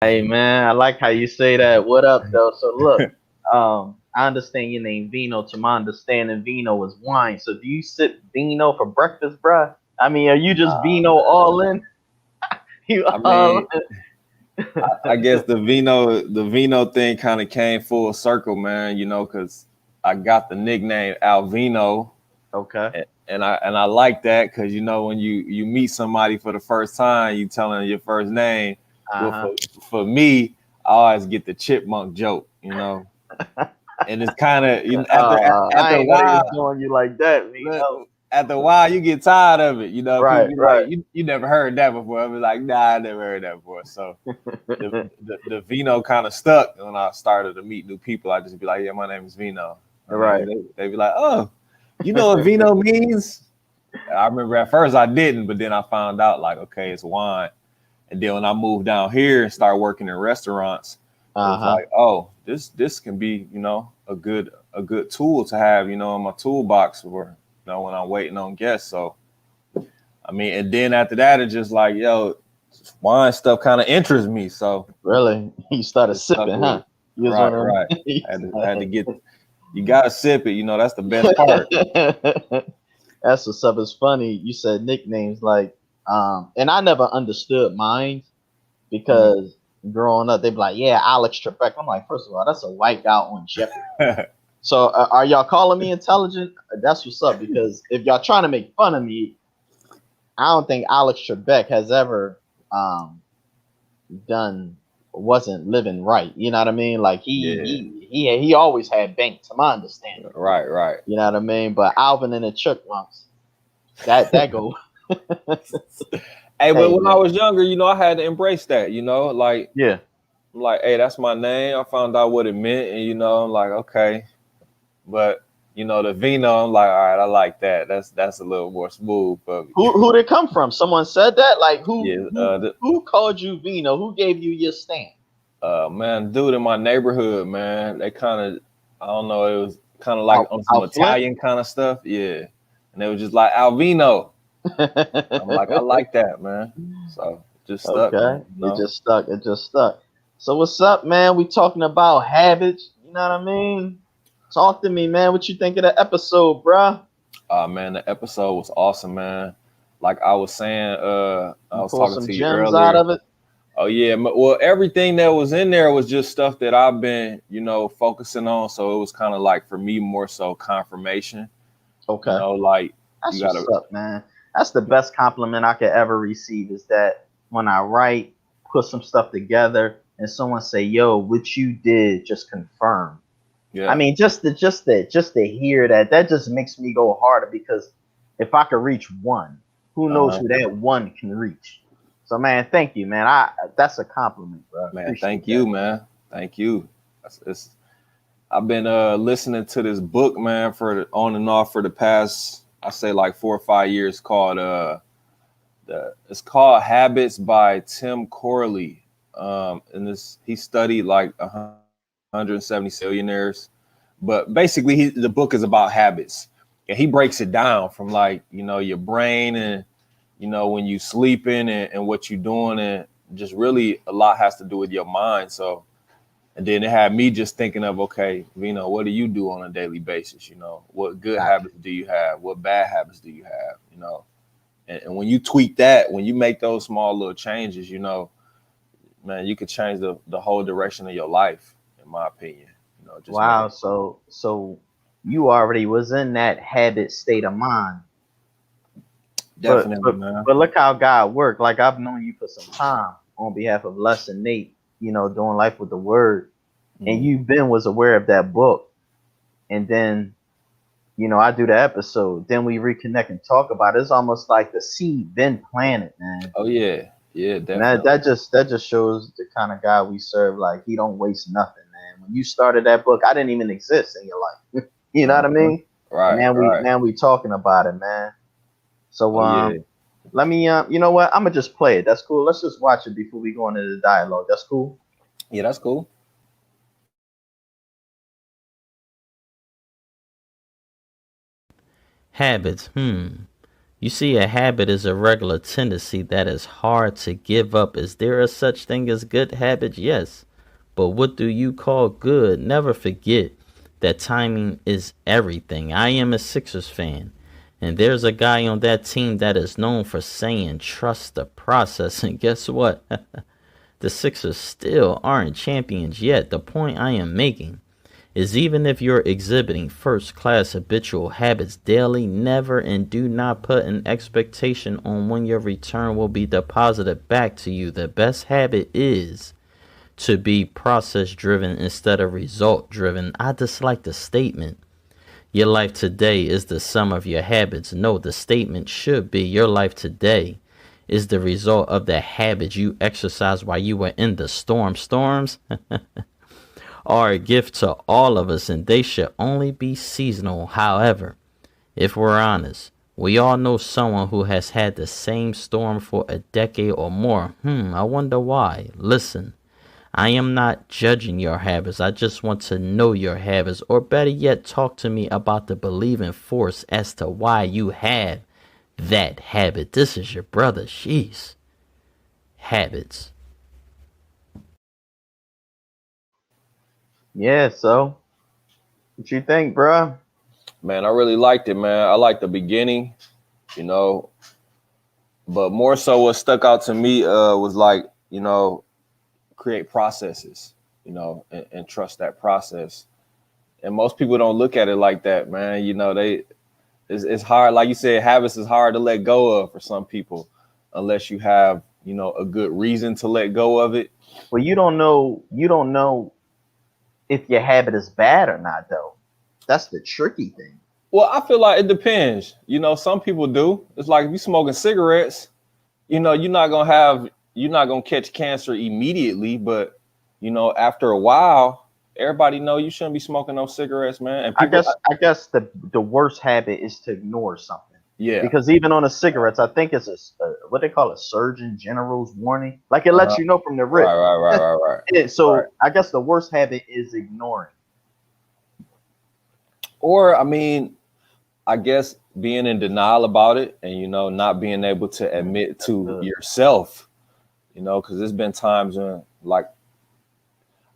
Hey man, I like how you say that. What up though? So look, I understand your name Vino. To my understanding, Vino is wine. So do you sip Vino for breakfast, bruh? I mean, are you just Vino all in? You I all mean, I guess the Vino thing kind of came full circle, man. Because I got the nickname Alvino, okay? and I like that because when you meet somebody for the first time, you tell them your first name. Uh Well, huh. for me, I always get the chipmunk joke, and it's kind of after I a ain't know they while. was doing you like that, Look, Vino. after a while, you get tired of it. People Right, be like, right. you never heard that before. I be like, nah, I never heard that before. So the Vino kind of stuck when I started to meet new people. I just be like, yeah, my name is Vino. And Right. they be like, oh, you know what Vino means? I remember at first I didn't, but then I found out like, okay, it's wine. And then when I moved down here and started working in restaurants, it Uh was huh. like, oh, this can be, a good tool to have, in my toolbox for, when I'm waiting on guests. So I mean, and then after that, it's just like, yo, wine stuff kind of interests me. So Really? You I started just stuck sipping, with huh? it. You was one Right, of them. right. I had to get. You gotta sip it. That's the best part. That's what's up. It's funny. You said nicknames like, and I never understood mine Mhm. because growing up, they'd be like, yeah, Alex Trebek. I'm like, first of all, that's a white guy on Jeopardy. So are y'all calling me intelligent? That's what's up because if y'all trying to make fun of me, I don't think Alex Trebek has ever um, done wasn't living right. You know what I mean? Like Yeah. he always had bank, to my understanding. Right, right. You know what I mean? But Alvin and the Chipmunks, that go. Hey, but Hey when I man, was younger, I had to embrace that. Like yeah. I'm like, hey, that's my name. I found out what it meant, and I'm like, okay. But the vino, I'm like, all right, I like that. That's a little more smooth for me. Who did it come from? Someone said that. Like Yeah, who called you Vino? Who gave you your stamp? man, dude in my neighborhood, man, they kind of, I don't know, it was kind of like on some Out Flint. Italian kind of stuff, yeah. And they was just like Alvino. I'm like, I like that, man. So just stuck, man. Okay, it just stuck. It just stuck. So what's up, man? We talking about habits. You know what I mean? Talk to me, man. What you think of the episode, bruh? Man, the episode was awesome, man. Like I was saying, I You was pull talking some to you gems out earlier. of it. Oh yeah, well, everything that was in there was just stuff that I've been, focusing on. So it was kind of like for me more so confirmation. Okay. Like you That's gotta. what's up, man. That's the best compliment I could ever receive is that when I write, put some stuff together, and someone say, "Yo, what you did just confirmed." I Yeah. mean, just to hear that, that just makes me go harder because if I could reach one, who knows Uh-huh. who that one can reach. So, man, thank you, man. I That's a compliment, bro. Man, Appreciate thank that. you, man. Thank you. I've been listening to this book, man, on and off for the past, I say like 4 or 5 years. Called it's called Habits by Tim Corley. And this he studied like 170 billionaires, but basically the book is about habits, and he breaks it down from like your brain and when you sleeping and what you're doing, and just really a lot has to do with your mind. So and then it had me just thinking of, okay, what do you do on a daily basis? What good Gotcha. habits do you have? What bad habits do you have? And when you tweak that, when you make those small little changes, man, you could change the whole direction of your life, in my opinion. Just Wow. making So you already was in that habit state of mind. But definitely, but man. but look how God worked. Like I've known you for some time on behalf of Les and Nate, doing life with the word. And Mhm. you been was aware of that book. And then, I do the episode. Then we reconnect and talk about it. It's almost like the seed been planted, man. Oh yeah, yeah, And that definitely. just shows the kind of God we serve. Like he don't waste nothing, man. When you started that book, I didn't even exist in your life. You know what I Uh-huh. mean? And Right, now we right. now we talking about it, man. So Oh yeah, let me you know what? I'm gonna just play it. That's cool. Let's just watch it before we go into the dialogue. That's cool. yeah. That's cool. Habits. You see, a habit is a regular tendency that is hard to give up. Is there a such thing as good habits? Yes. But what do you call good? Never forget that timing is everything. I am a Sixers fan. And there's a guy on that team that is known for saying, trust the process. And guess what? The Sixers still aren't champions yet. The point I am making is even if you're exhibiting first class habitual habits daily, never and do not put an expectation on when your return will be deposited back to you. The best habit is to be process driven instead of result driven. I dislike the statement, your life today is the sum of your habits. No, the statement should be, your life today is the result of the habits you exercised while you were in the storm. Storms are a gift to all of us, and they should only be seasonal. However, if we're honest, we all know someone who has had the same storm for a decade or more. I wonder why. Listen, I am not judging your habits. I just want to know your habits, or better yet, talk to me about the believing force as to why you have that habit. This is your brother. Jeez. Habits. Yeah, so what you think, bro? Man, I really liked it, man. I liked the beginning, you know, but more so what stuck out to me was like, you know, create processes, you know, and trust that process. And most people don't look at it like that, man. You know, it's hard. Like you said, habits is hard to let go of for some people, unless you have, you know, a good reason to let go of it. Well, you don't know if your habit is bad or not, though. That's the tricky thing. Well, I feel like it depends. You know, some people do. It's like if you smoking cigarettes, you know, you're not gonna catch cancer immediately, but you know, after a while, everybody know you shouldn't be smoking no cigarettes, man. And people, I guess the worst habit is to ignore something. yeah, Because even on the cigarettes, I think it's a what they call a Surgeon General's warning. Like it lets you know from the rip. right. So Right. I guess the worst habit is ignoring. Or I mean, I guess being in denial about it, and you know, not being able to admit to yourself, you know, because there's been times when like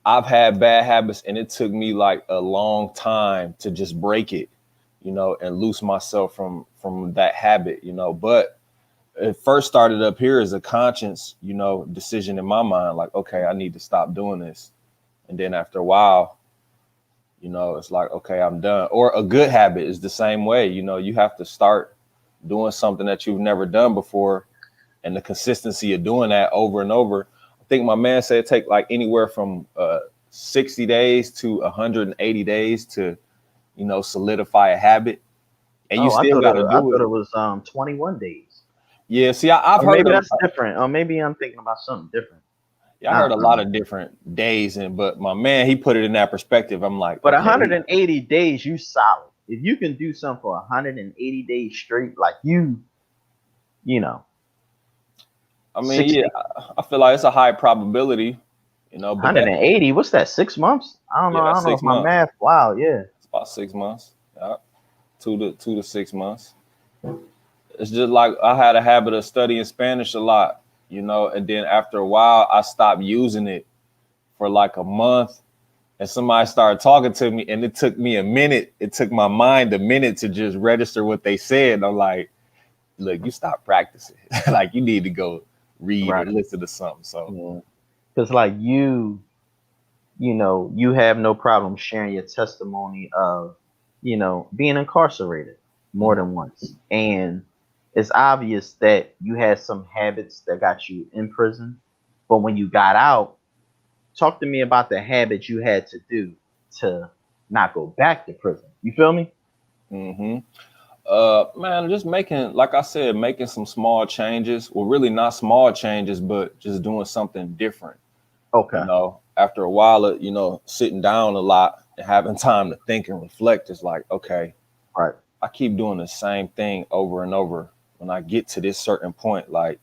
I've had bad habits, and it took me like a long time to just break it, you know, and loose myself from that habit, you know. But it first started up here as a conscious, you know, decision in my mind, like, okay, I need to stop doing this. And then after a while, you know, it's like, okay, I'm done. Or a good habit is the same way. You know, you have to start doing something that you've never done before, and the consistency of doing that over and over. I think my man said it take like anywhere from 60 days to 180 days to, you know, solidify a habit. And you still got to I do thought it. it was 21 days. Yeah, see, I've Or heard maybe that's different. Or maybe I'm thinking about something different. I heard a lot of different days, but my man, he put it in that perspective. I'm like, But okay, 180 days, you solid. If you can do something for 180 days straight, like you know. I mean, 60. Yeah, I feel like it's a high probability, you know. But 180, what's that? 6 months? I don't know. I don't know if my math. Wow, yeah, it's about 6 months. Yeah, 2 to 6 months. It's just like I had a habit of studying Spanish a lot, you know, and then after a while, I stopped using it for like a month, and somebody started talking to me, and it took me a minute. It took my mind a minute to just register what they said. And I'm like, look, you stop practicing. Like you need to go read or listen to something. So, because like you know, you have no problem sharing your testimony of, you know, being incarcerated more than once, and it's obvious that you had some habits that got you in prison, but when you got out, talk to me about the habits you had to do to not go back to prison. You feel me? Man, just making, like I said, making some small changes. Well, really not small changes, but just doing something different. Okay. You know, after a while, you know, sitting down a lot and having time to think and reflect is like, okay, right. I keep doing the same thing over and over. When I get to this certain point, like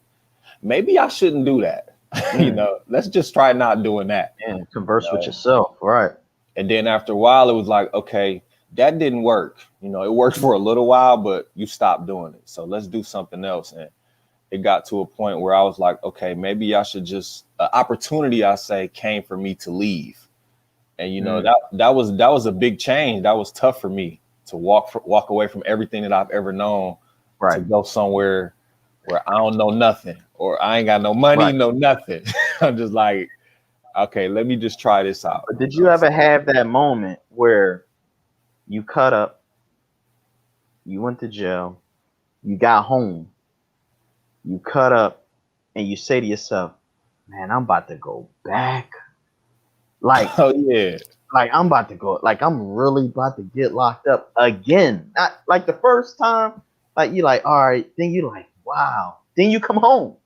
maybe I shouldn't do that. You know, let's just try not doing that. And converse with yourself, right? And then after a while, it was like, okay, that didn't work. You know, it worked for a little while, but you stopped doing it. So let's do something else. And it got to a point where I was like, okay, maybe I should just, opportunity, I say, came for me to leave. And, you know, that was a big change. That was tough for me to walk away from everything that I've ever known to go somewhere where I don't know nothing, or I ain't got no money, no nothing. I'm just like, okay, let me just try this out. But did you ever have that moment where you cut up, you went to jail, you got home, you cut up, and you say to yourself, man, I'm about to go back. Like, oh yeah, like I'm about to go, like I'm really about to get locked up again. Not like the first time, like you like, all right, then you like, wow. Then you come home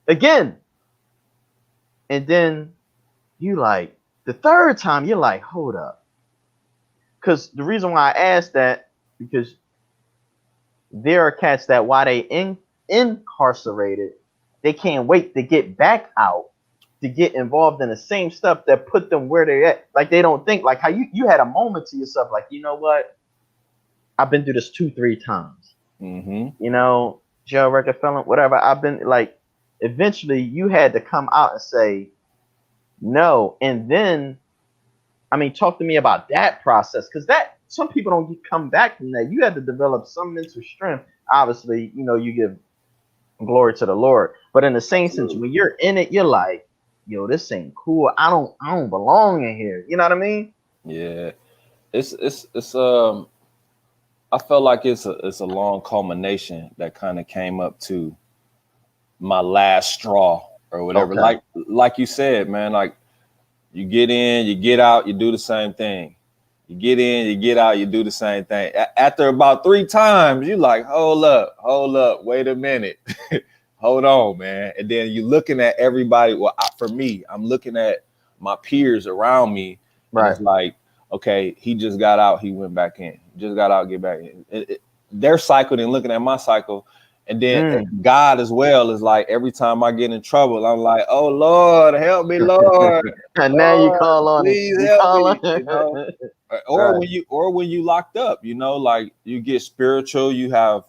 again. And then you like the third time, you're like, hold up. Because the reason why I asked that, because there are cats that while they incarcerated, they can't wait to get back out to get involved in the same stuff that put them where they're at. Like they don't think, like how you had a moment to yourself, like, you know what? I've been through this 2-3 times. You know, jail record, felon, whatever. I've been like, eventually you had to come out and say no. And then, I mean, talk to me about that process, because that some people don't come back from that. You had to develop some mental strength. Obviously, you know, you give glory to the Lord, but in the same sense, when you're in it, you're like, yo, this ain't cool. I don't belong in here. You know what I mean? Yeah, it's I felt like it's a long culmination that kind of came up to my last straw or whatever. Like you said, man, like you get in, you get out, you do the same thing. You get in, you get out, you do the same thing. After about 3 times, you like, hold up, wait a minute. Hold on, man. And then you're looking at everybody. Well, for me, I'm looking at my peers around me. And it's like, okay, he just got out, he went back in. Just got out, get back in. They're cycled and looking at my cycle. And then God as well is like, every time I get in trouble, I'm like, oh Lord, help me, Lord. And now Lord, you call on please it. help me, you know? Or when you locked up, you know, like you get spiritual, you have,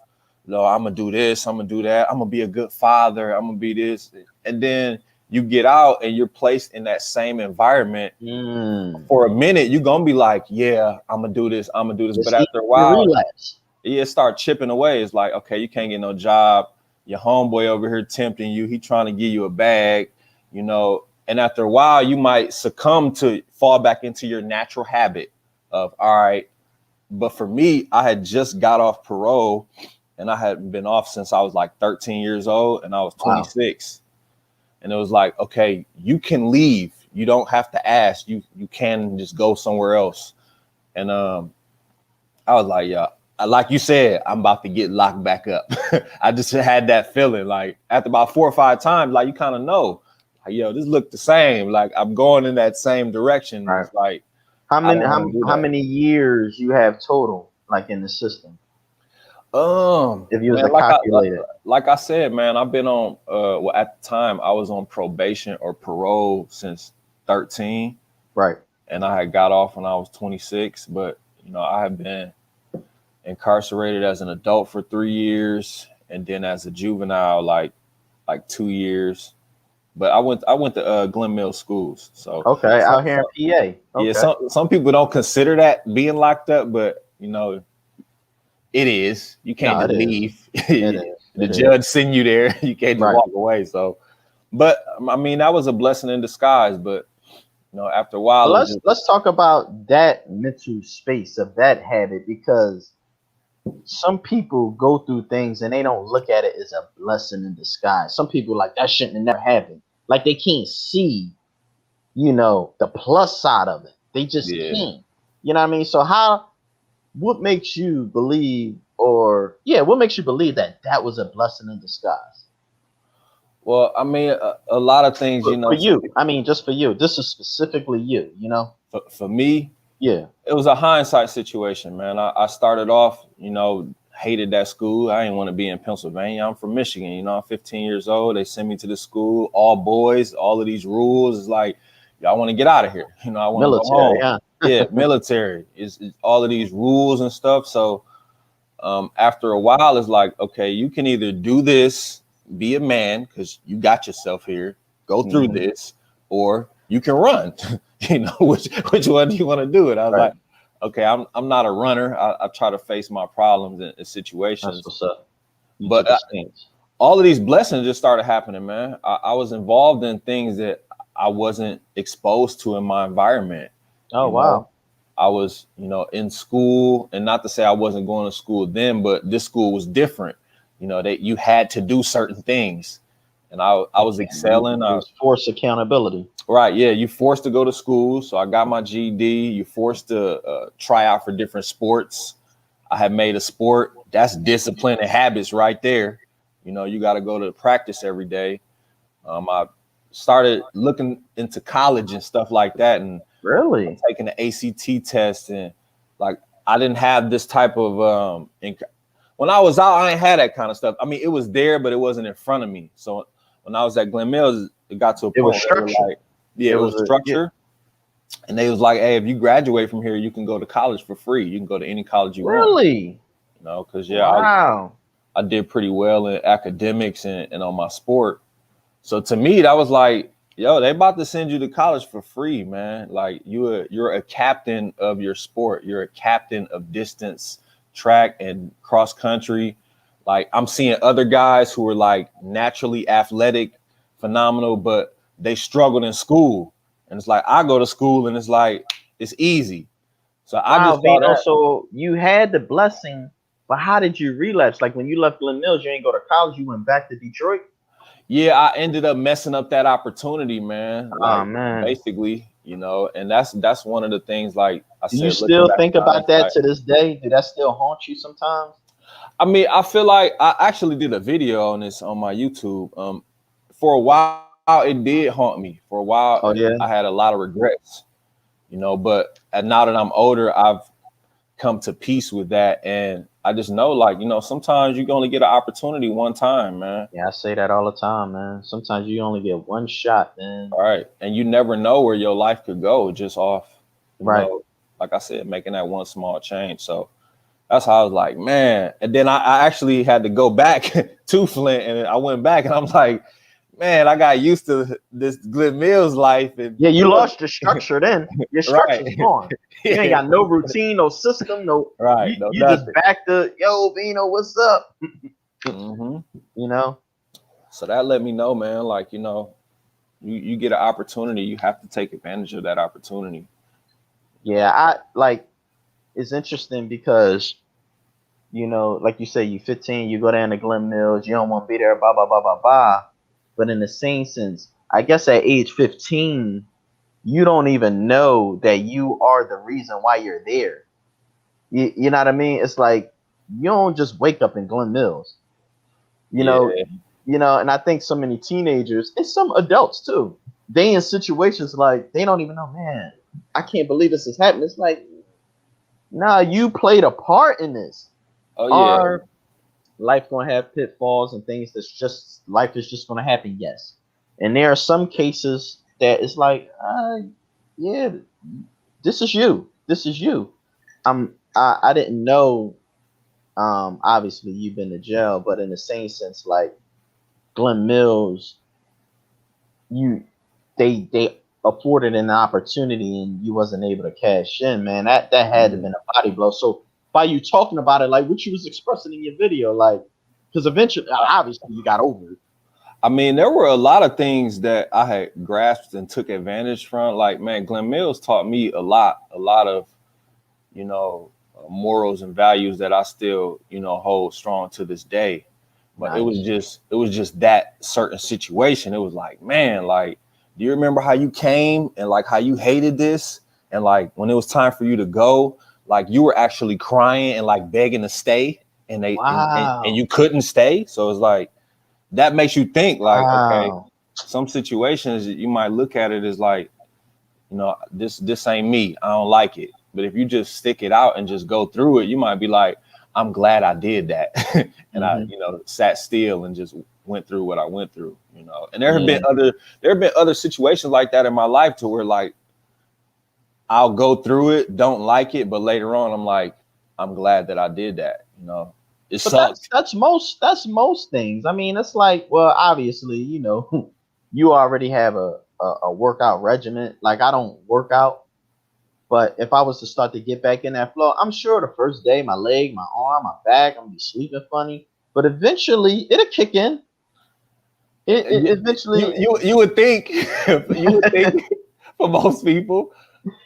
no, I'm gonna do this, I'm gonna do that, I'm gonna be a good father, I'm gonna be this. And then you get out and you're placed in that same environment for a minute, you're gonna be like, yeah, I'm gonna do this, I'm gonna do this. But after a while, it start chipping away. It's like, okay, you can't get no job. Your homeboy over here tempting you, he trying to give you a bag, you know. And after a while, you might succumb to fall back into your natural habit of, all right. But for me, I had just got off parole. And I had been off since I was like 13 years old and I was 26. Wow. And it was like, okay, you can leave. You don't have to ask. You can just go somewhere else. And I was like, yeah, like you said, I'm about to get locked back up. I just had that feeling, like after about 4 or 5 times, like you kind of know, like, yo, this looked the same. Like I'm going in that same direction. It's like, how many years you have total, like in the system? If you was to calculate it, like I said, man, I've been on well, at the time I was on probation or parole since 13, and I had got off when I was 26. But you know, I have been incarcerated as an adult for 3 years, and then as a juvenile, like 2 years. But I went to Glen Mills schools, so out here in PA. Yeah, some people don't consider that being locked up, but you know. It is. You can't just leave. The judge send you there. You can't just walk away. So, but I mean, that was a blessing in disguise. But you know, after a while, let's talk about that mental space of that habit, because some people go through things and they don't look at it as a blessing in disguise. Some people like that shouldn't have never happened. Like they can't see, you know, the plus side of it. They just can't. You know what I mean? So what makes you believe, what makes you believe that was a blessing in disguise? Well, I mean, a lot of things, you know. For you, I mean, just for you. This is specifically you, you know? For me, it was a hindsight situation, man. I started off, you know, hated that school. I didn't want to be in Pennsylvania. I'm from Michigan, you know, I'm 15 years old. They sent me to the school, all boys, all of these rules. It's like, I want to get out of here. You know, I want to go home. Yeah, military is all of these rules and stuff. So after a while, it's like, okay, you can either do this, be a man because you got yourself here, go through this, or you can run. Which one do you want to do? And I was like, okay, I'm not a runner. I try to face my problems and situations. That's what's up. But all of these blessings just started happening, man. I was involved in things that I wasn't exposed to in my environment. Oh, wow. I was, in school, and not to say I wasn't going to school then, but this school was different. That you had to do certain things, and I was excelling. It was forced accountability. Right. Yeah. You forced to go to school. So I got my GED. You forced to try out for different sports. I had made a sport. That's discipline and habits right there. You got to go to practice every day. I started looking into college and stuff like that. And really taking the ACT test, and like, I didn't have this type of, when I was out, I ain't had that kind of stuff. I mean, it was there, but it wasn't in front of me. So when I was at Glen Mills, it got to a point where it was structure. And they was like, hey, if you graduate from here, you can go to college for free. You can go to any college you want. Really? Because I did pretty well in academics and on my sport. So to me, that was like, yo, they about to send you to college for free, man. Like, you're a captain of your sport. You're a captain of distance track and cross country. Like, I'm seeing other guys who are like naturally athletic, phenomenal, but they struggled in school. And it's like, I go to school and it's like, it's easy. So I just thought that. So you had the blessing, but how did you relapse? Like, when you left Glen Mills, you ain't go to college, you went back to Detroit? Yeah, I ended up messing up that opportunity, man. Like, man. Basically, and that's one of the things, like I said. Do you still think about that to this day? Did that still haunt you sometimes? I mean, I feel like I actually did a video on this on my YouTube. For a while, it did haunt me. For a while, I had a lot of regrets, but now that I'm older, I've come to peace with that. And I just know, like, sometimes you can only get an opportunity one time, man. Yeah, I say that all the time, man. Sometimes you only get one shot, man. All right. And you never know where your life could go just off, right. Like I said, making that one small change. So that's how I was like, man. And then I actually had to go back to Flint, and I went back and I'm like, man, I got used to this Glen Mills life. And yeah, you lost your structure then. Your structure's gone. You ain't got no routine, no system, no. Right. You just back to, yo, Vino, what's up? So that let me know, man, like, you get an opportunity, you have to take advantage of that opportunity. Yeah, it's interesting because, like you say, you 15, you go down to Glen Mills, you don't want to be there, blah, blah, blah, blah, blah. But in the same sense, I guess at age 15, you don't even know that you are the reason why you're there. You know what I mean? It's like, you don't just wake up in Glen Mills. And I think so many teenagers and some adults too, they in situations like they don't even know, man, I can't believe this is happening. It's like, nah, you played a part in this. Oh, yeah. Or life gonna have pitfalls and things life is just gonna happen, yes. And there are some cases that it's like, yeah, this is you. This is you. I didn't know. Obviously you've been to jail, but in the same sense, like Glen Mills, they afforded an opportunity and you wasn't able to cash in, man. That had to have been a body blow. So by you talking about it, like what you was expressing in your video, like, because eventually, obviously, you got over it. I mean, there were a lot of things that I had grasped and took advantage from. Like, man, Glen Mills taught me a lot of, morals and values that I still, hold strong to this day. But nice. it was just that certain situation. It was like, man, like, do you remember how you came and like how you hated this? And like when it was time for you to go, like you were actually crying and like begging to stay, and and you couldn't stay. So it's like, that makes you think like, okay, some situations you might look at it as like, this ain't me. I don't like it. But if you just stick it out and just go through it, you might be like, I'm glad I did that. And I, sat still and just went through what I went through, And there have been other situations like that in my life to where like, I'll go through it, don't like it, but later on, I'm like, I'm glad that I did that. You know, it But sucks. that's most things. I mean, it's like, well, obviously, you know, you already have a workout regimen. Like I don't work out, but if I was to start to get back in that flow, I'm sure the first day, my leg, my arm, my back, I'm gonna be sleeping funny. But eventually, it'll kick in. It You, eventually, you would think, you would think for most people,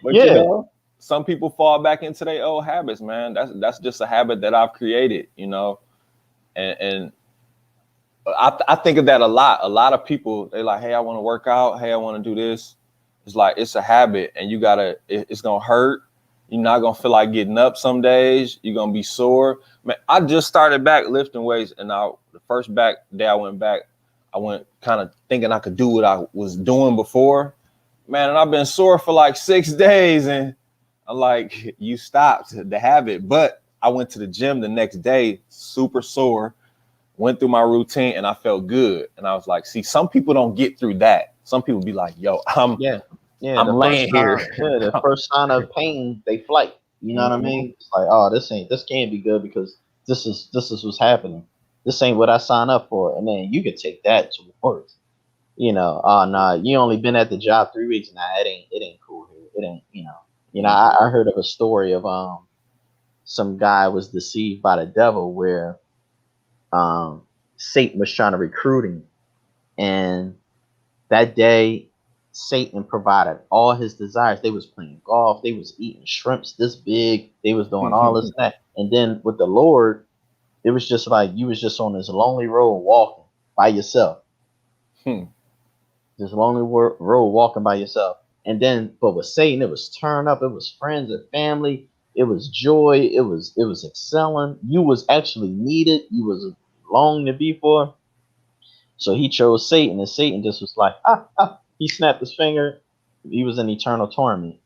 but you yeah, know, some people fall back into their old habits, man. That's just a habit that I've created, you know, and I think of that a lot. A lot of people, they like, hey, I want to work out. Hey, I want to do this. It's like, it's a habit and it's going to hurt. You're not going to feel like getting up some days. You're going to be sore. Man, I just started back lifting weights, and the first back day I went back, I went kind of thinking I could do what I was doing before. Man, and I've been sore for like 6 days, and I'm like, you stopped the habit. But I went to the gym the next day, super sore, went through my routine, and I felt good. And I was like, see, some people don't get through that. Some people be like, yo, yeah, yeah. I'm laying here. The first sign of pain, they flight. You know what I Mhm. mean? It's like, oh, this can't be good because this is what's happening. This ain't what I signed up for. And then you could take that to work. You know, oh nah, you only been at the job 3 weeks. Nah, it ain't cool here. It ain't, you know. You know, I heard of a story of some guy was deceived by the devil where Satan was trying to recruit him, and that day Satan provided all his desires. They was playing golf, they was eating shrimps this big, they was doing all this and that. And then with the Lord, it was just like you was just on this lonely road walking by yourself. Hmm. This lonely road walking by yourself. And then, but with Satan, it was turn up. It was friends and family. It was joy. It was excelling. You was actually needed. You was longing to be for. So he chose Satan, and Satan just was like, ah, ah. He snapped his finger. He was in eternal torment,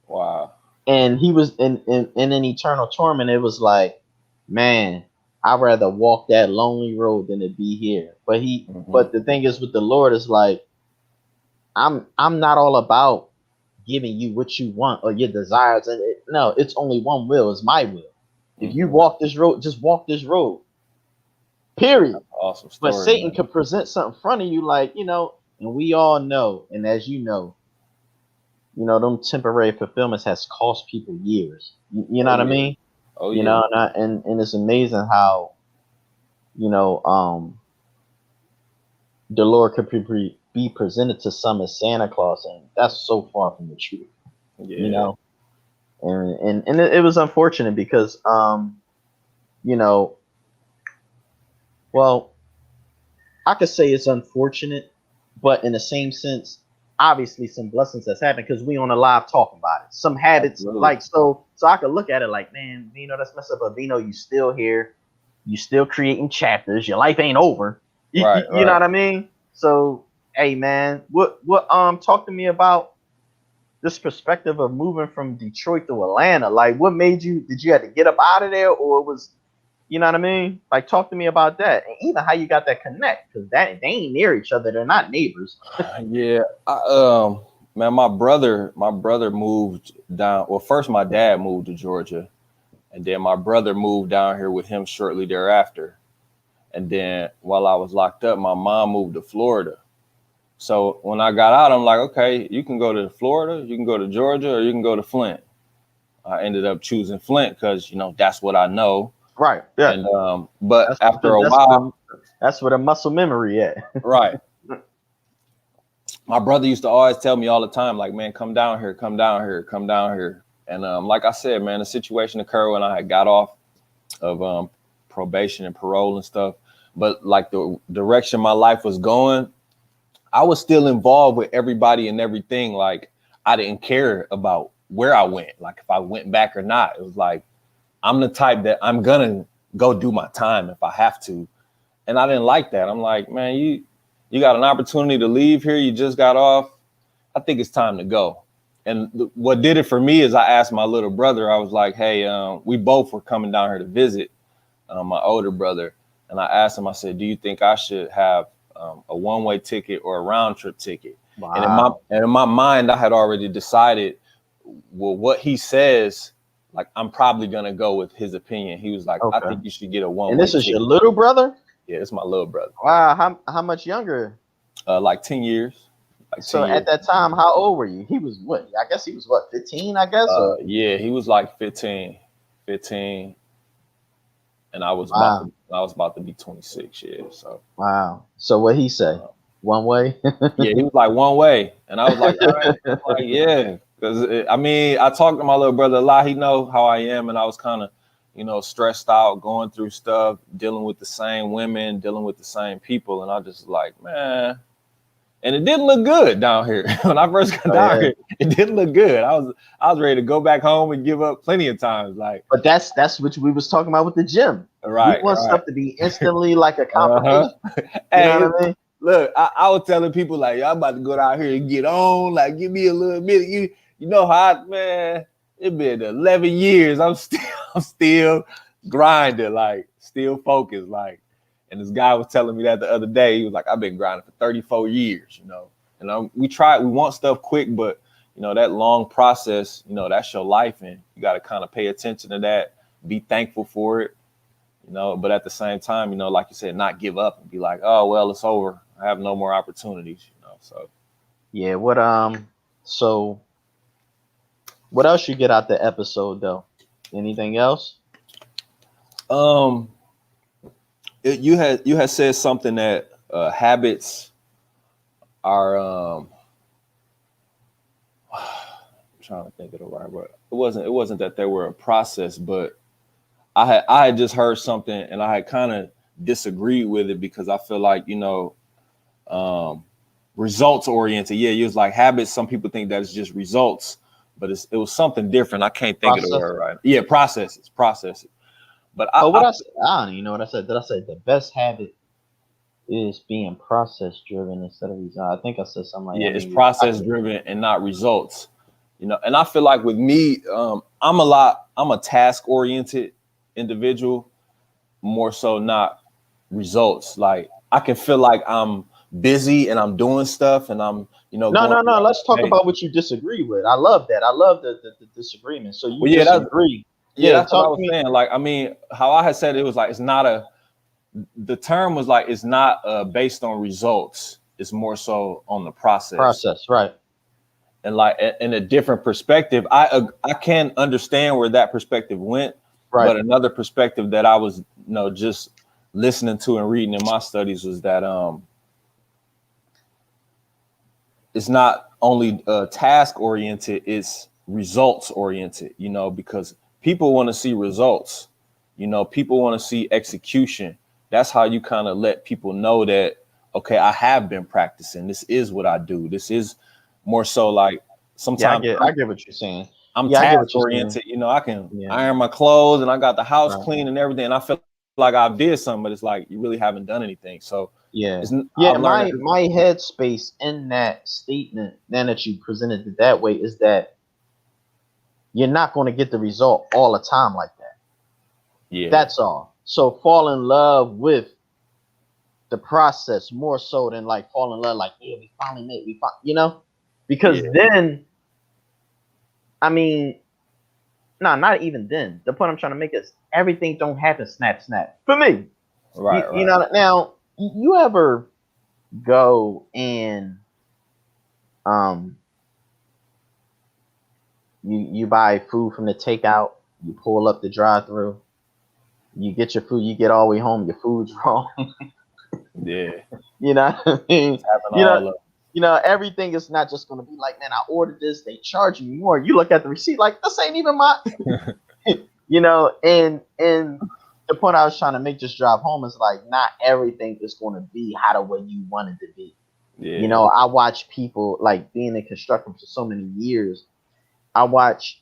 Wow. and he was in an eternal torment. It was like, man, I'd rather walk that lonely road than to be here. Mhm. But the thing is with the Lord is like, I'm not all about giving you what you want or your desires. And no, it's only one will. It's my will. If you Mhm. walk this road, just walk this road. Period. Awesome But story, Satan man. could present something in front of you, like, you know, and we all know, and as you know, them temporary fulfillments has cost people years. You know Oh what I yeah. mean? Oh You yeah. know, and it's amazing how, you know, the Lord could be presented to some as Santa Claus, and that's so far from the truth. You Yeah. know, and it was unfortunate because you know, well, I could say it's unfortunate, but in the same sense, obviously some blessings that's happened because we on a live talking about it. Some habits Absolutely. like so I could look at it like, man, Vino, that's messed up. But Vino, you still here, you still creating chapters. Your life ain't over. Right. You know Right. what I mean? So hey, man, what talk to me about this perspective of moving from Detroit to Atlanta. Like, what made you? Did you have to get up out of there, or it was, you know what I mean? Like, talk to me about that, and even how you got that connect, because that they ain't near each other. They're not neighbors. Yeah. Man, my brother moved down. Well, first my dad moved to Georgia, and then my brother moved down here with him shortly thereafter. And then while I was locked up, my mom moved to Florida. So when I got out, I'm like, okay, you can go to Florida, you can go to Georgia, or you can go to Flint. I ended up choosing Flint because, you know, that's what I know. Right. Yeah. And but That's after because a while, that's where the muscle memory at. right, my brother used to always tell me all the time, like, man, come down here, come down here, come down here. And like I said, man, the situation occurred when I had got off of probation and parole and stuff. But like the direction my life was going, I was still involved with everybody and everything. Like I didn't care about where I went, like if I went back or not. It was like, I'm the type that I'm gonna go do my time if I have to. And I didn't like that. I'm like, man, you got an opportunity to leave here. You just got off. I think it's time to go. And what did it for me is I asked my little brother, I was like, hey, we both were coming down here to visit my older brother. And I asked him, I said, do you think I should have a one-way ticket or a round trip ticket? And Wow. in my mind, I had already decided well, what he says, like, I'm probably gonna go with his opinion. He was like, I Okay. think you should get a And one-way this is ticket. your little brother? Yeah, it's my little brother. Wow, how much younger? Like 10 years. Like So 10 years. at that time, how old were you? He was what? I guess he was what, 15, I guess? Or Yeah, he was like 15, and I was wow. about to be 26. Yeah, so Wow. So what he say? One way? yeah, he was like one way, and I was like, all right, like yeah, because I mean, I talked to my little brother a lot. He know how I am, and I was kind of, stressed out, going through stuff, dealing with the same women, dealing with the same people, and I just like, man. And it didn't look good down here. When I first got down here, it didn't look good. I was ready to go back home and give up plenty of times. Like, But that's what we was talking about with the gym. right, We want stuff to be instantly like a confrontation. You know what I mean? Look, I was telling people like, y'all about to go down here and get on. Like, give me a little bit. You know how man, it been 11 years. I'm still grinding, like, still focused, like. And this guy was telling me that the other day. He was like, I've been grinding for 34 years, And we want stuff quick, but, that long process, that's your life. And you got to kind of pay attention to that, be thankful for it, But at the same time, like you said, not give up and be like, oh, well, it's over. I have no more opportunities, So, yeah. So what else you get out the episode, though? Anything else? You had said something that habits are I'm trying to think of the right word. It wasn't that they were a process, but I had just heard something and I had kind of disagreed with it because I feel like results oriented. Yeah, it was like habits. Some people think that it's just results, but it was something different. I can't think of the word right. Yeah, processes. But I don't even know what I said. Did I say the best habit is being process driven instead of result? I think I said something like that. Yeah, it's process driven and not results. And I feel like with me, I'm a task oriented individual, more so not results. Like I can feel like I'm busy and I'm doing stuff and I'm, No. Let's talk about what you disagree with. I love that. I love the disagreement. So you disagree. Yeah, that's what I was saying. Like, I mean, how I had said it was like the term was like it's not based on results. It's more so on the process. Process, right? And like in a different perspective, I can understand where that perspective went, right? But another perspective that I was, just listening to and reading in my studies was that it's not only task oriented, it's results oriented. Because people want to see results. People want to see execution. That's how you kind of let people know that, okay, I have been practicing. This is what I do. This is more so like sometimes. Yeah, I get what you're saying. I'm task oriented. I can iron my clothes and I got the house clean and everything. And I feel like I did something, but it's like you really haven't done anything. So my headspace in that statement, then that you presented it that way, is that you're not going to get the result all the time like that. Yeah, that's all. So fall in love with the process more so than like fall in love like, yeah, we finally made because then, I mean, no, not even then. The point I'm trying to make is everything don't happen snap for me. Right. You know, now you ever go and you buy food from the takeout, you pull up the drive-through, you get your food, you get all the way home, your food's wrong. Yeah. You know what I mean? Everything is not just going to be like, man, I ordered this, they charge you more. You look at the receipt like, this ain't even my, and the point I was trying to make just drive home is like, not everything is going to be how the way you want it to be. Yeah. I watch people like being in construction for so many years. I watch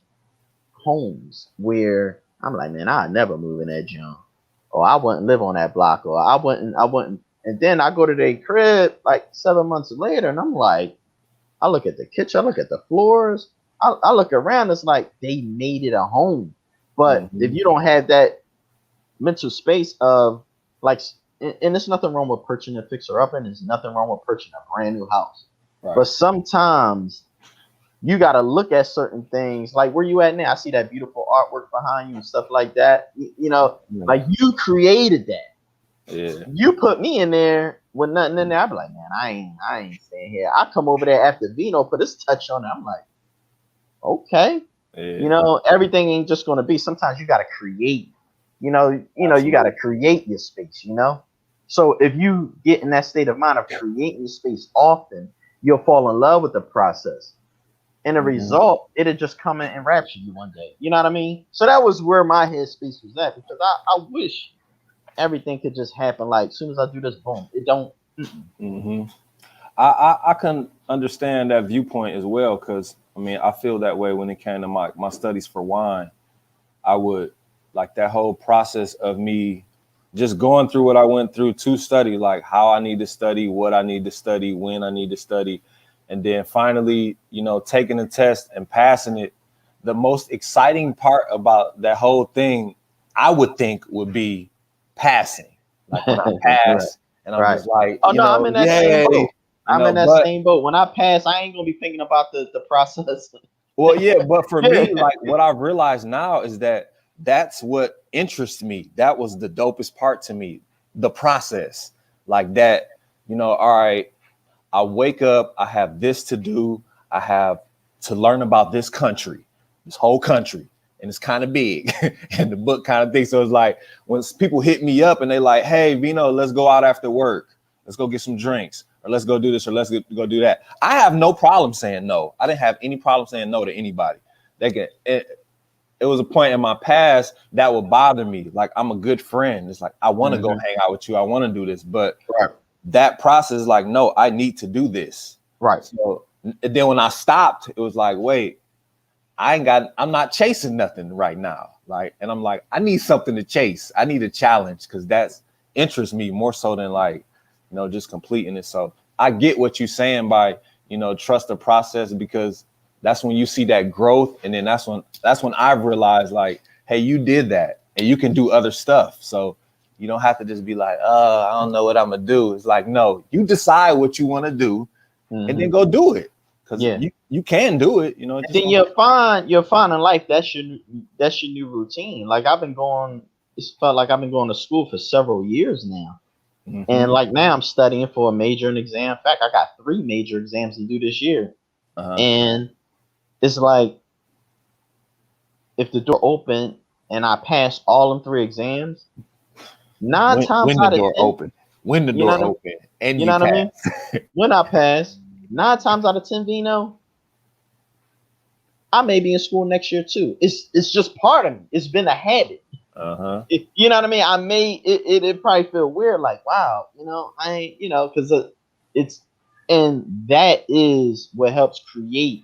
homes where I'm like, man, I'd never move in that junk, or I wouldn't live on that block, or I wouldn't. And then I go to their crib like 7 months later, and I'm like, I look at the kitchen, I look at the floors, I look around. It's like they made it a home. But if you don't have that mental space of like, and there's nothing wrong with purchasing a fixer up, and there's nothing wrong with purchasing a brand new house. Right. But sometimes you got to look at certain things. Like where you at now? I see that beautiful artwork behind you and stuff like that. You know, like you created that. Yeah. You put me in there with nothing in there. I'd be like, man, I ain't staying here. I come over there after Vino put his touch on it. I'm like, okay. Yeah. You know, everything ain't just gonna be. Sometimes you gotta create. You know, you gotta create your space. You know, so if you get in that state of mind of creating your space often, you'll fall in love with the process. And the result, it'll just come in and enrapture you one day. You know what I mean? So that was where my headspace was at, because I wish everything could just happen. Like as soon as I do this, boom, it don't. I can understand that viewpoint as well, because I mean I feel that way when it came to my studies for wine. I would like that whole process of me just going through what I went through to study, like how I need to study, what I need to study, when I need to study. And then finally, you know, taking the test and passing it. The most exciting part about that whole thing, I would think, would be passing. Like when I pass, and I'm just like, oh no, I'm in that same boat. I'm in that same boat. When I pass, I ain't gonna be thinking about the process. Well, yeah, but for me, like what I've realized now is that that's what interests me. That was the dopest part to me, the process. Like that, you know, all right, I wake up, I have this to do, I have to learn about this country, this whole country, and it's kind of big, and the book kind of thinks, so it's like when people hit me up and they like, hey, Vino, let's go out after work, let's go get some drinks, or let's go do this, or let's go do that. I have no problem saying no. I didn't have any problem saying no to anybody. It was a point in my past that would bother me. Like, I'm a good friend. It's like, I want to go hang out with you. I want to do this. But that process is like, no, I need to do this. Right. So then when I stopped, it was like, wait, I'm not chasing nothing right now. Like, and I'm like, I need something to chase. I need a challenge, because that's interests me more so than like, you know, just completing it. So I get what you're saying by, you know, trust the process, because that's when you see that growth. And then that's when I've realized, like, hey, you did that and you can do other stuff. So you don't have to just be like, I don't know what I'm gonna do. It's like, no, you decide what you want to do and then go do it. Because you can do it, you know. And then you'll find in life that's your new routine. Like it's felt like I've been going to school for several years now. And like now I'm studying for a major and exam. In fact, I got 3 major exams to do this year. And it's like, if the door open and I pass all them 3 exams, 9 times out of 10, when the door open, and you know what I mean? When I pass, 9 times out of 10, Vino, I may be in school next year too. It's just part of me. It's been a habit. You know what I mean? I may it probably feel weird, like, wow, you know, I ain't, you know, because and that is what helps create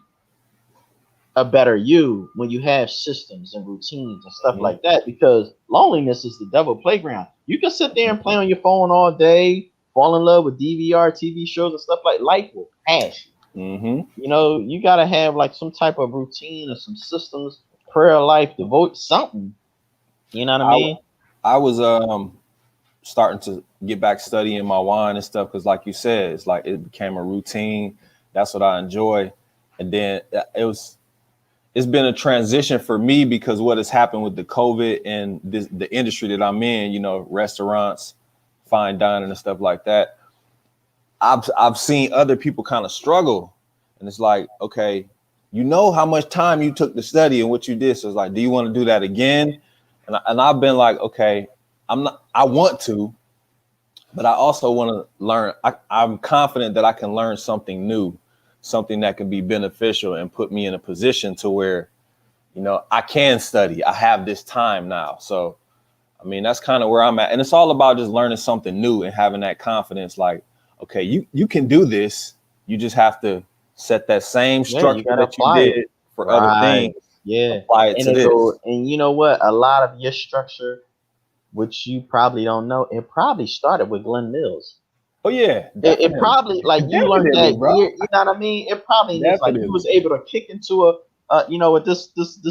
a better you, when you have systems and routines and stuff like that, because loneliness is the devil playground. You can sit there and play on your phone all day, fall in love with DVR, TV shows and stuff, like life will pass you. You know, you got to have like some type of routine or some systems, prayer life, devote something. You know what I mean? I was starting to get back studying my wine and stuff, because like you said, it's like it became a routine. That's what I enjoy. And then it's been a transition for me, because what has happened with the COVID and the industry that I'm in, you know, restaurants, fine dining and stuff like that. I've seen other people kind of struggle, and it's like, okay, you know how much time you took to study and what you did. So it's like, do you want to do that again? And I've been like, okay, I want to, but I also want to learn. I'm confident that I can learn something new, something that can be beneficial and put me in a position to where, you know, I can study. I have this time now. So, I mean, that's kind of where I'm at. And it's all about just learning something new and having that confidence. Like, okay, you can do this. You just have to set that same structure that you did for other things. Apply it to this. And you know what? A lot of your structure, which you probably don't know, it probably started with Glenn Mills. Oh yeah, it probably, like, you learned that year. You know what I mean? It probably is like you was able to kick into you know what, this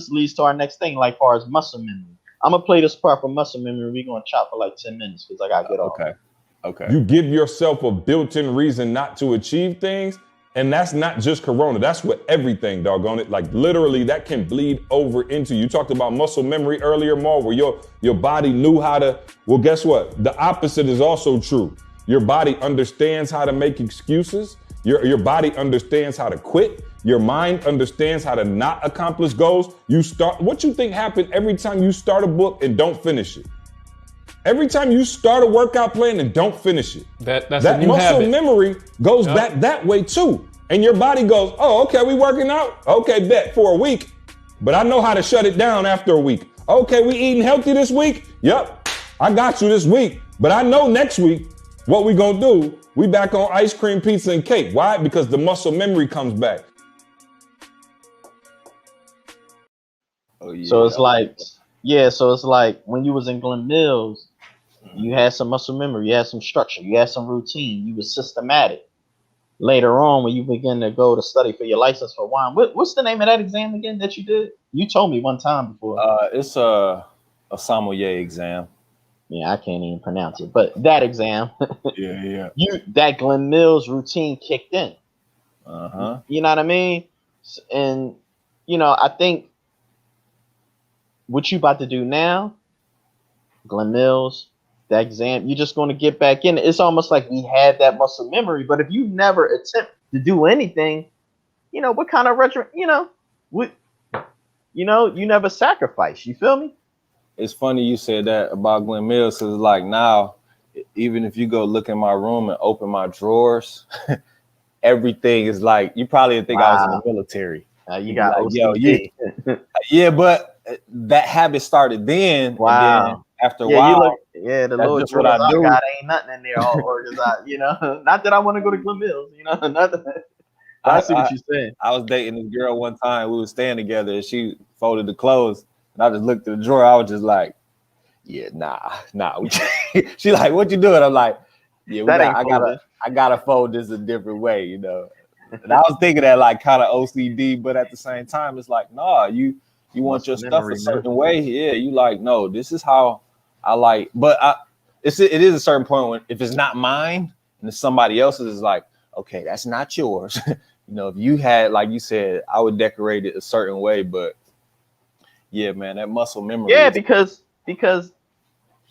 leads to our next thing, like far as muscle memory. I'm gonna play this part for muscle memory. We're gonna chop for like 10 minutes because I gotta get off. Okay. You give yourself a built-in reason not to achieve things, And that's not just corona. That's with everything, doggone it. Like literally that can bleed over into you. You talked about muscle memory earlier, Maul, where your body knew how to, well, guess what? The opposite is also true. Your body understands how to make excuses. Your body understands how to quit. Your mind understands how to not accomplish goals. What you think happened every time you start a book and don't finish it? Every time you start a workout plan and don't finish it, That's that a new muscle habit. memory goes back that way too. And your body goes, oh, okay, we working out? Okay, bet for a week. But I know how to shut it down after a week. Okay, we eating healthy this week? Yep, I got you this week. But I know next week what we gonna do, we back on ice cream, pizza, and cake. Why? Because the muscle memory comes back. Oh, yeah. So it's like, so it's like when you was in Glen Mills, you had some muscle memory, you had some structure, you had some routine, you was systematic. Later on, when you begin to go to study for your license for wine, what's the name of that exam again that you did? You told me one time before. It's a sommelier exam. Yeah, I can't even pronounce it, but that exam, Yeah. that Glen Mills routine kicked in. Uh-huh. You know what I mean? And I think what you about to do now, Glen Mills, that exam, you're just going to get back in. It's almost like we had that muscle memory, but if you never attempt to do anything, what kind of you never sacrifice. You feel me? It's funny you said that about Glen Mills, because like now, even if you go look in my room and open my drawers, everything is like, you probably think I was in the military. You got like, OCD. Yeah, but that habit started then. Wow. And then after a while, the that's little just what drawers I do. got ain't nothing in there all organized. Not that I want to go to Glen Mills, not that. I see what you're saying. I was dating this girl one time. We were staying together, and she folded the clothes, and I just looked at the drawer. I was just like, "Yeah, nah." She like, "What you doing?" I'm like, "Yeah, I gotta fold this a different way, And I was thinking that like kind of OCD, but at the same time, it's like, nah, you want your stuff a certain way. Yeah, you like, no, this is how I like. But it is a certain point when if it's not mine and it's somebody else's, it's like, okay, that's not yours. If you had, like you said, I would decorate it a certain way. But yeah, man, that muscle memory. Yeah, because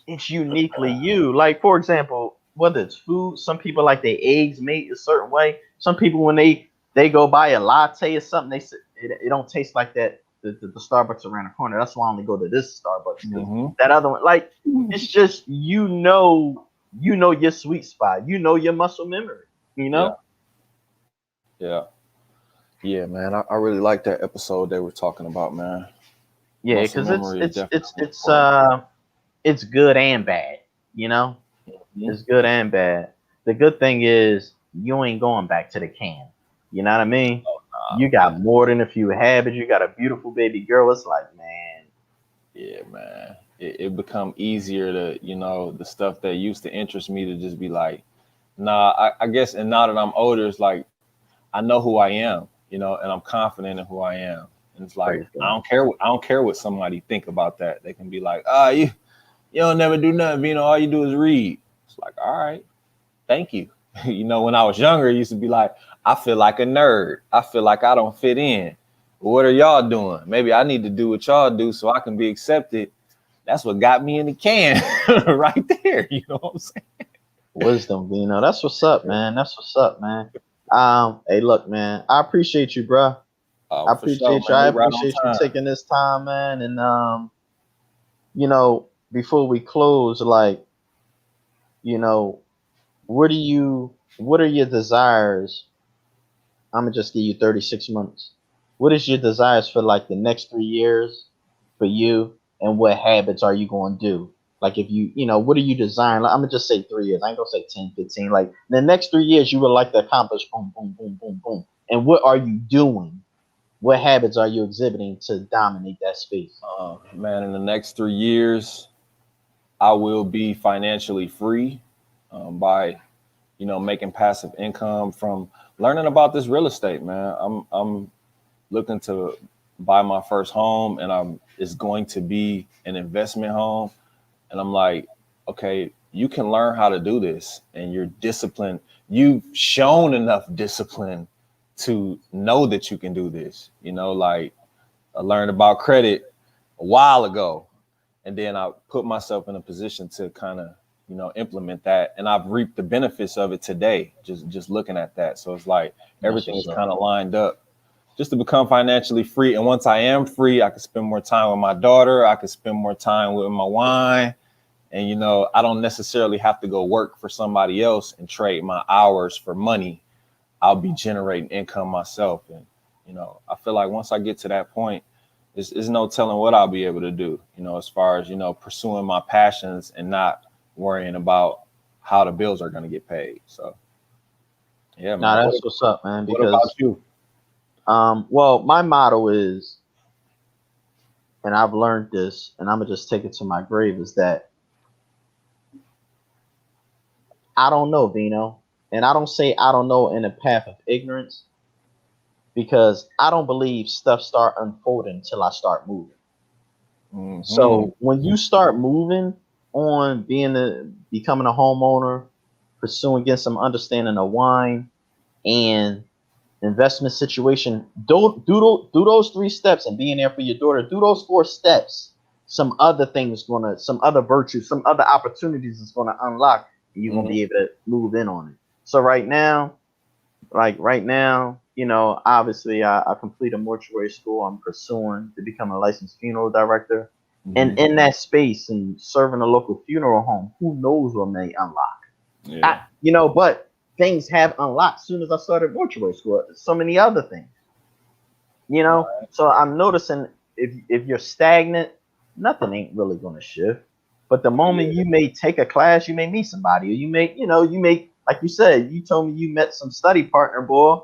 it's uniquely you. Like, for example, whether it's food, some people like their eggs made a certain way. Some people, when they go buy a latte or something, they say it don't taste like that. The Starbucks around the corner. That's why I only go to this Starbucks. Mm-hmm. That other one, like, it's just your sweet spot. Your muscle memory. Yeah, man. I really like that episode they were talking about, man. Yeah, because it's good and bad. Mm-hmm. It's good and bad. The good thing is you ain't going back to the can. You know what I mean? Oh, nah, you got more than a few habits. You got a beautiful baby girl. It's like, man. Yeah, man. It become easier to, the stuff that used to interest me to just be like, nah, I guess. And now that I'm older, it's like, I know who I am, and I'm confident in who I am. And it's like, I don't care what somebody think about that. They can be like, you don't never do nothing, Vino. All you do is read. It's like, all right, thank you. When I was younger, it used to be like, I feel like a nerd. I feel like I don't fit in. What are y'all doing? Maybe I need to do what y'all do so I can be accepted. That's what got me in the can right there. You know what I'm saying? Wisdom, Vino. That's what's up, man. Hey, look, man. I appreciate you, bro. I appreciate you. I appreciate you taking this time, man. And before we close, like, what are your desires? I'm gonna just give you 36 months. What is your desires for like the next 3 years for you, and what habits are you going to do? Like, if what are you desiring? Like, I'm gonna just say 3 years. I ain't gonna say 10, 15. Like, the next 3 years, you would like to accomplish boom, boom, boom, boom, boom. And what are you doing? What habits are you exhibiting to dominate that space? Man, in the next 3 years, I will be financially free by, making passive income from learning about this real estate, man. I'm looking to buy my first home, and it's going to be an investment home. And I'm like, okay, you can learn how to do this, and you're disciplined. You've shown enough discipline to know that you can do this. You know, like I learned about credit a while ago, and then I put myself in a position to kind of, you know, implement that, and I've reaped the benefits of it today. Just looking at that, so it's like everything is kind of lined up just to become financially free. And once I am free, I can spend more time with my daughter. I can spend more time with my wine. And, you know, I don't necessarily have to go work for somebody else and trade my hours for money. I'll be generating income myself. And, you know, I feel like once I get to that point, there's no telling what I'll be able to do, you know, as far as, you know, pursuing my passions and not worrying about how the bills are going to get paid. So, yeah, man. Nah, that's what's up, man. What about you? Well, my motto is, and I've learned this, and I'm gonna just take it to my grave, is that I don't know, Vino, and I don't say I don't know in a path of ignorance, because I don't believe stuff start unfolding until I start moving. Mm-hmm. So when you start moving on becoming a homeowner, pursuing getting some understanding of wine and investment situation, do those 3 steps and being there for your daughter, do those 4 steps, some other virtues, some other opportunities is gonna unlock, and you're gonna be able to move in on it. So right now, you know, obviously I completed mortuary school. I'm pursuing to become a licensed funeral director. And in that space and serving a local funeral home, who knows what may unlock. Yeah. You know, but things have unlocked as soon as I started mortuary school. So many other things, you know. Right. So I'm noticing if you're stagnant, nothing ain't really going to shift. But the moment you may take a class, you may meet somebody, or you may, like you said, you told me you met some study partner, boy.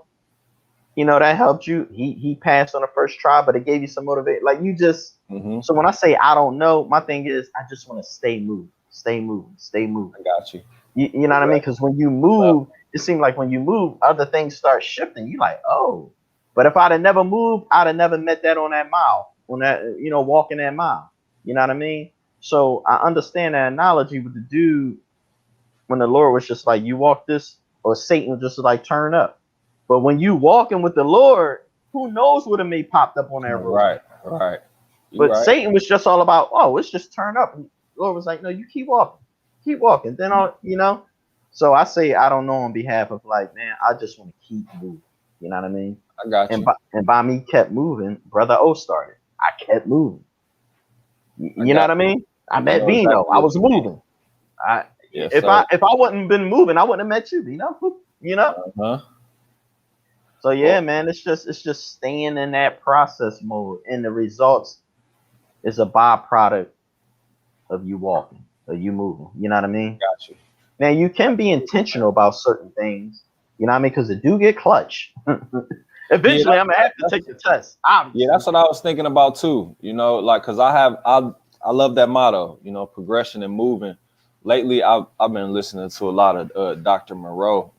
You know, that helped you. He passed on the first try, but it gave you some motivation. Like you just. So when I say I don't know, my thing is I just want to stay moving. I got you. You know what I mean? Because when you move, it seems like when you move, other things start shifting. You like, oh, but if I'd have never moved, I'd have never met that on that mile, walking that mile. You know what I mean? So I understand that analogy with the dude when the Lord was just like, you walk this, or Satan was just like, turn up. But when you walking with the Lord, who knows what it may popped up on that road? Right. But Satan was just all about, oh, it's just turn up. And the Lord was like, no, you keep walking. Then so I say I don't know on behalf of like, man, I just want to keep moving. You know what I mean? I got you. And by me kept moving, Brother O started. I kept moving. You know what I mean? I met Vino. I was moving. If I wouldn't been moving, I wouldn't have met you, Vino. You know? So yeah, man, it's just staying in that process mode, and the results is a byproduct of you walking or you moving. You know what I mean? Got you. Now you can be intentional about certain things. You know what I mean? Because it do get clutch. Eventually, I'm gonna have to take the test. Obviously. Yeah, that's what I was thinking about too. You know, like because I love that motto. You know, progression and moving. Lately, I've been listening to a lot of Dr. Miles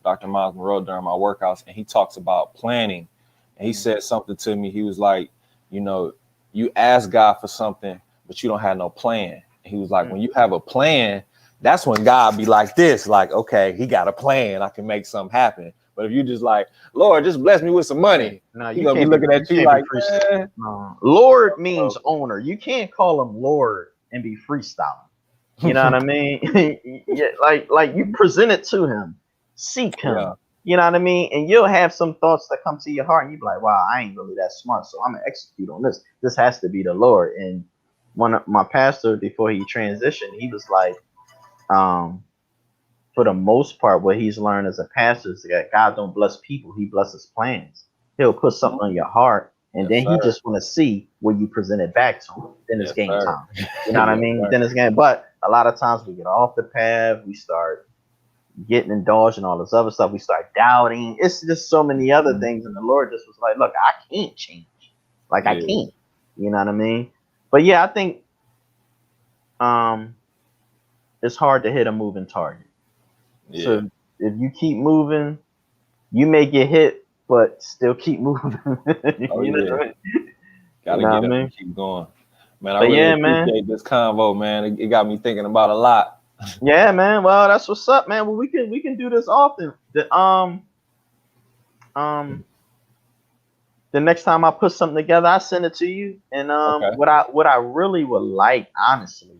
Monroe during my workouts, and he talks about planning. And he said something to me. He was like, you know, you ask God for something, but you don't have no plan. And he was like, when you have a plan, that's when God be like this, like, okay, he got a plan. I can make something happen. But if you just like, Lord, just bless me with some money, no, he's gonna be looking at you like, Lord means owner. You can't call him Lord and be freestyling. You know what I mean? Yeah, like you present it to him, seek him. Yeah. You know what I mean? And you'll have some thoughts that come to your heart, and you be like, wow, I ain't really that smart, so I'm gonna execute on this. This has to be the Lord. And one of my pastor, before he transitioned, he was like, for the most part, what he's learned as a pastor is that God don't bless people, he blesses plans. He'll put something on your heart, and then he just want to see where you present it back to him. Then it's game time. You know what I mean? Then it's game. But a lot of times we get off the path, we start getting indulged in all this other stuff, we start doubting. It's just so many other things, and the Lord just was like, look, I can't change. I can't. You know what I mean? But yeah, I think it's hard to hit a moving target. Yeah. So if you keep moving, you may get hit, but still keep moving. Gotta get up and keep going. Man, I really appreciate this convo, man. It got me thinking about a lot. Yeah, man. Well, that's what's up, man. Well, we can do this often. the next time I put something together, I send it to you. And Okay. what I really would like, honestly,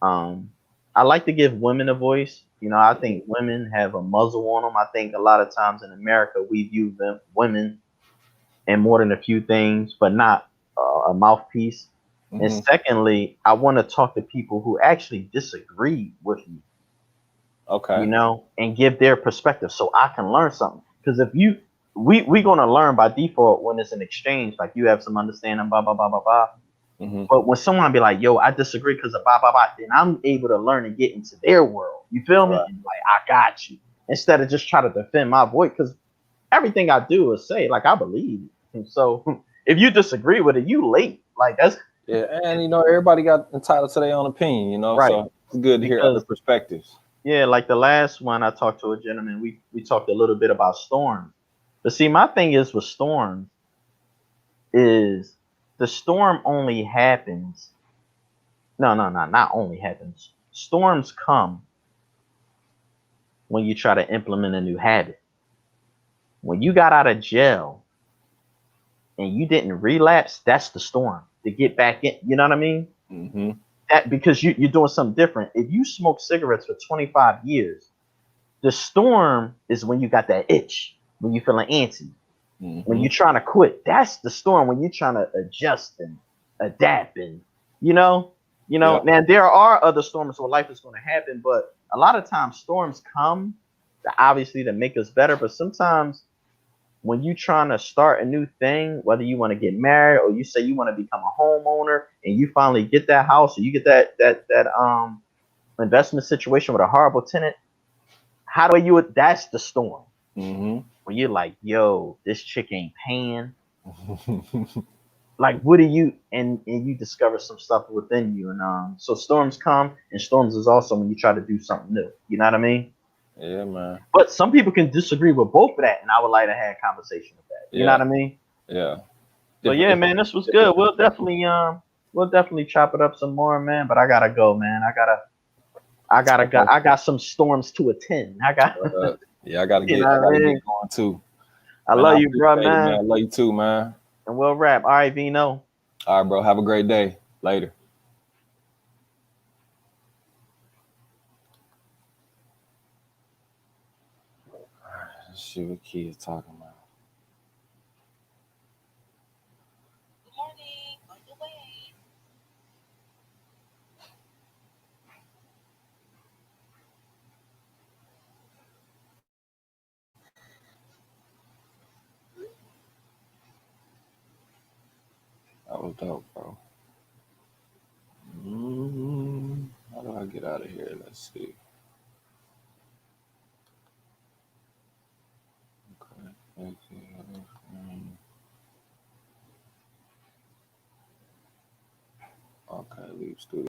um, I like to give women a voice. You know, I think women have a muzzle on them. I think a lot of times in America we view them women in more than a few things, but not a mouthpiece. And Hmm. secondly, I want to talk to people who actually disagree with me, Okay. and give their perspective so I can learn something. Because if you, we gonna learn by default when it's an exchange, like you have some understanding, blah blah blah blah blah. Hmm. But when someone be like, "Yo, I disagree because of blah blah blah," then I'm able to learn and get into their world. You feel me? Right. And like, I got you. Instead of just try to defend my voice, because everything I do is say like I believe. And so if you disagree with it, you late. Like that's Yeah, and everybody got entitled to their own opinion, right. so it's good to hear other Because perspectives. yeah, like the last one I talked to a gentleman, we talked a little bit about storms. But see, my thing is with storms is the storm only happens. No, no, no, not only happens. Storms come when you try to implement a new habit. When you got out of jail and you didn't relapse, that's the storm to get back in. You know what I mean? Hmm. That because you're doing something different. If you smoke cigarettes for 25 years, the storm is when you got that itch, when you feeling antsy, when Hmm. you're trying to quit. That's the storm when you're trying to adjust and adapt and you know, Yep. now there are other storms where life is going to happen, but a lot of times storms come to obviously to make us better, but sometimes when you're trying to start a new thing, whether you want to get married or you say you want to become a homeowner and you finally get that house or you get that investment situation with a horrible tenant, how do you would that's the storm. Hmm. When you're like, yo, this chick ain't paying. Like, what do you and you discover some stuff within you, and so storms come, and storms is also when you try to do something new. You know what I mean? Yeah, man. But some people can disagree with both of that, and I would like to have a conversation with that. You know Yeah, what I mean? yeah. So Different. yeah, It's man, this was different. good. We'll definitely chop it up some more, man. But I gotta go, man. Okay. I got some storms to attend. I got, Yeah, I gotta you know get. I what I gotta mean? get going too. I Man, I love you, bro, appreciate it, man. I man. love you too, man. And we'll wrap. All right, Vino. All right, bro. Have a great day. Later. Let's see what Key is talking about. That was dope, bro. How do I get out of here? Let's see. Okay. Let's see. Okay, leave studio.